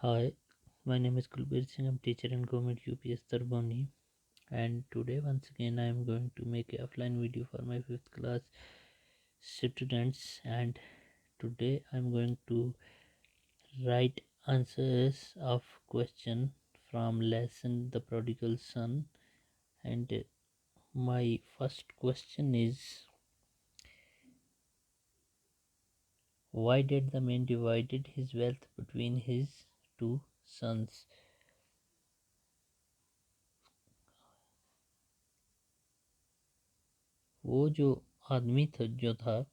Hi, my name is Kulbir Singh. I'm teacher in Government UPS Tarboni, and today once again I am going to make a offline video for my fifth class students. And today I'm going to write answers of question from lesson The Prodigal Son. And my first question is, why did the man divided his wealth between his two sons? वो जो आदमी था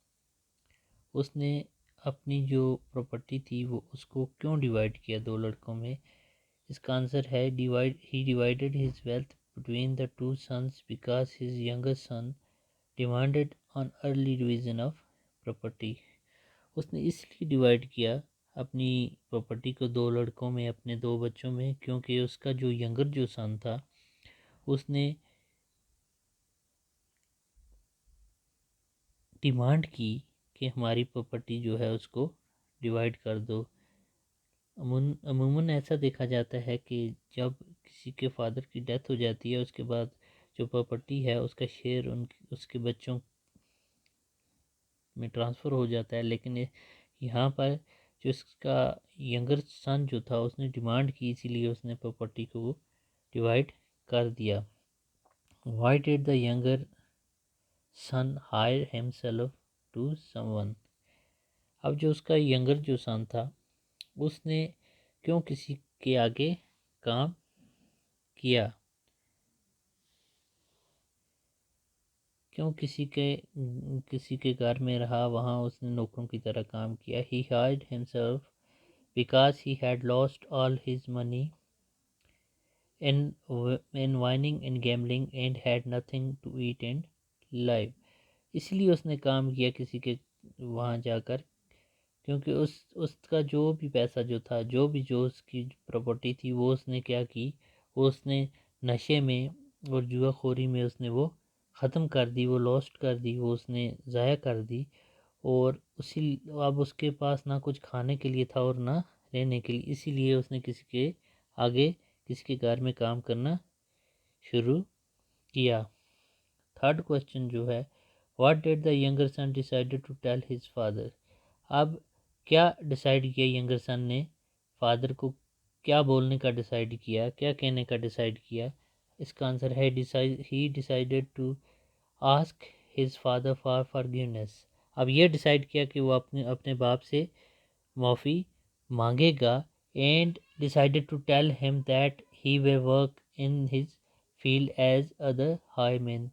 उसने अपनी जो property थी वो उसको क्यों डिवाइड किया दो लड़कों में। इसका आंसर है he divided his wealth between the two sons because his younger son demanded on early division of property. उसने इसलिए डिवाइड किया अपनी प्रॉपर्टी को दो लड़कों में, अपने दो बच्चों में, क्योंकि उसका जो यंगर जो सन था उसने डिमांड की कि हमारी प्रॉपर्टी जो है उसको डिवाइड कर दो। अमूमन ऐसा देखा जाता है कि जब किसी के फादर की डेथ हो जाती है उसके बाद जो प्रॉपर्टी है उसका शेयर उसके बच्चों में ट्रांसफ़र हो जाता है, लेकिन यहाँ पर जो इसका यंगर सन जो था उसने डिमांड की, इसीलिए उसने प्रॉपर्टी को डिवाइड कर दिया। Why did the younger son hire himself to someone. अब जो उसका यंगर जो सन था उसने क्यों किसी के आगे काम किया, क्यों किसी के घर में रहा, वहाँ उसने नौकरों की तरह काम किया। He hide himself because he had lost all his money in in wining in gambling and had nothing to eat and live. इसलिए उसने काम किया किसी के वहाँ जाकर, क्योंकि उसका जो भी पैसा जो था, जो उसकी प्रॉपर्टी थी, वो उसने क्या की, वो उसने नशे में और जुआखोरी में उसने वो ख़त्म कर दी, वो लॉस्ट कर दी, वो उसने ज़ाया कर दी। और उसी अब उसके पास ना कुछ खाने के लिए था और ना रहने के लिए, इसीलिए उसने किसी के घर में काम करना शुरू किया। थर्ड क्वेश्चन जो है, what did the younger son decided to tell his father. अब क्या डिसाइड किया यंगर सन ने, फादर को क्या बोलने का डिसाइड किया, क्या कहने का डिसाइड किया। इसका आंसर है he decided to ask his father for forgiveness. अब ये डिसाइड किया कि वो अपने अपने बाप से माफ़ी मांगेगा, and decided to tell him that he will work in his field as other high man.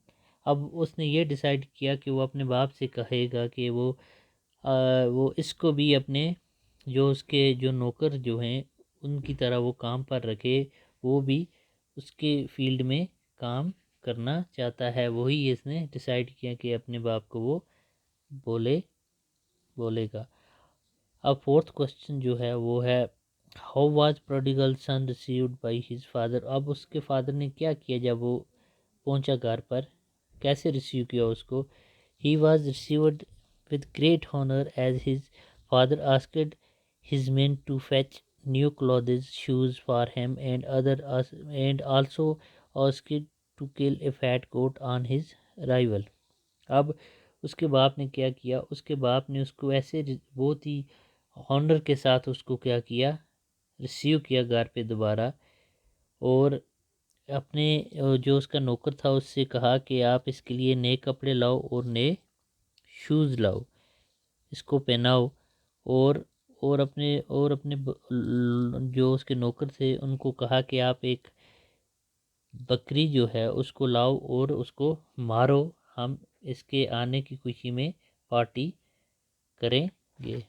अब उसने ये डिसाइड किया कि वो अपने बाप से कहेगा कि वो इसको भी अपने जो उसके जो नौकर जो हैं उनकी तरह वो काम पर रखे, वो भी उसके फील्ड में काम करना चाहता है। वही इसने डिसाइड किया कि अपने बाप को वो बोलेगा। अब फोर्थ क्वेश्चन जो है वो है, how was prodigal sun received by his father. अब उसके फादर ने क्या किया जब वो पहुंचा घर पर, कैसे रिसीव किया उसको। He was received with great honour as his father asked his men to fetch new clothes shoes for him and also asked to kill a fat goat on his arrival. अब उसके बाप ने क्या किया, उसके बाप ने उसको ऐसे बहुत ही हॉनर के साथ उसको क्या किया, रिसीव किया घर पे दोबारा। और अपने जो उसका नौकर था उससे कहा कि आप इसके लिए नए कपड़े लाओ और नए शूज़ लाओ, इसको पहनाओ। और जो उसके नौकर थे उनको कहा कि आप एक बकरी जो है उसको लाओ और उसको मारो, हम इसके आने की खुशी में पार्टी करेंगे।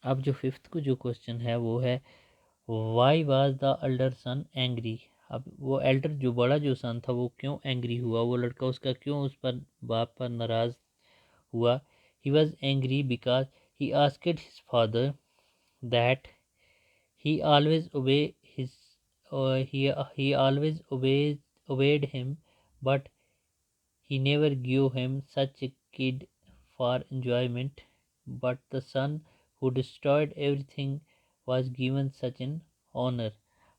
अब जो फिफ्थ को जो क्वेश्चन है वो है, why was the elder son angry. अब वो एल्डर जो बड़ा जो सन था वो क्यों एंग्री हुआ, वो लड़का उसका क्यों उस पर बाप पर नाराज़ हुआ। He was angry because he asked his father that he always obey his he always obeyed him, but he never gave him such a kid for enjoyment. But the son who destroyed everything was given such an honor।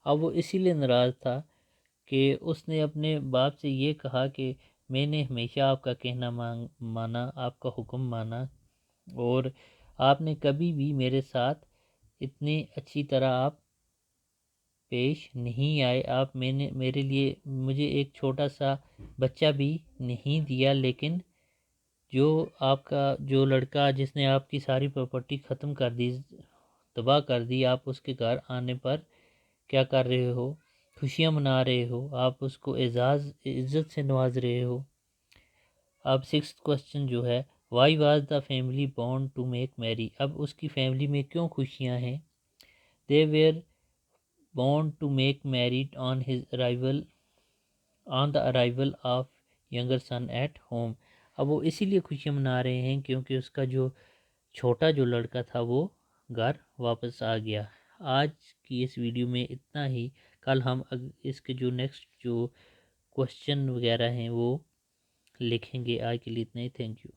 अब वो इसीलिए नाराज़ था कि उसने अपने बाप से ये कहा कि मैंने हमेशा आपका कहना माना, आपका हुक्म माना, और आपने कभी भी मेरे साथ इतनी अच्छी तरह आप पेश नहीं आए। आप मैंने मेरे लिए मुझे एक छोटा सा बच्चा भी नहीं दिया, लेकिन जो आपका जो लड़का जिसने आपकी सारी प्रॉपर्टी ख़त्म कर दी, तबाह कर दी, आप उसके घर आने पर क्या कर रहे हो? खुशियाँ मना रहे हो, आप उसको इज़्ज़त से नवाज रहे हो। अब सिक्स्थ क्वेश्चन जो है, why was the family bound to make marry. अब उसकी फैमिली में क्यों खुशियाँ हैं? They were bound to make married on his arrival on the arrival of younger son at home. अब वो इसीलिए खुशियाँ मना रहे हैं क्योंकि उसका जो छोटा जो लड़का था वो घर वापस आ गया। आज की इस वीडियो में इतना ही। कल हम इसके जो नेक्स्ट जो क्वेश्चन वगैरह हैं वो लिखेंगे। आज के लिए इतना ही। Thank you.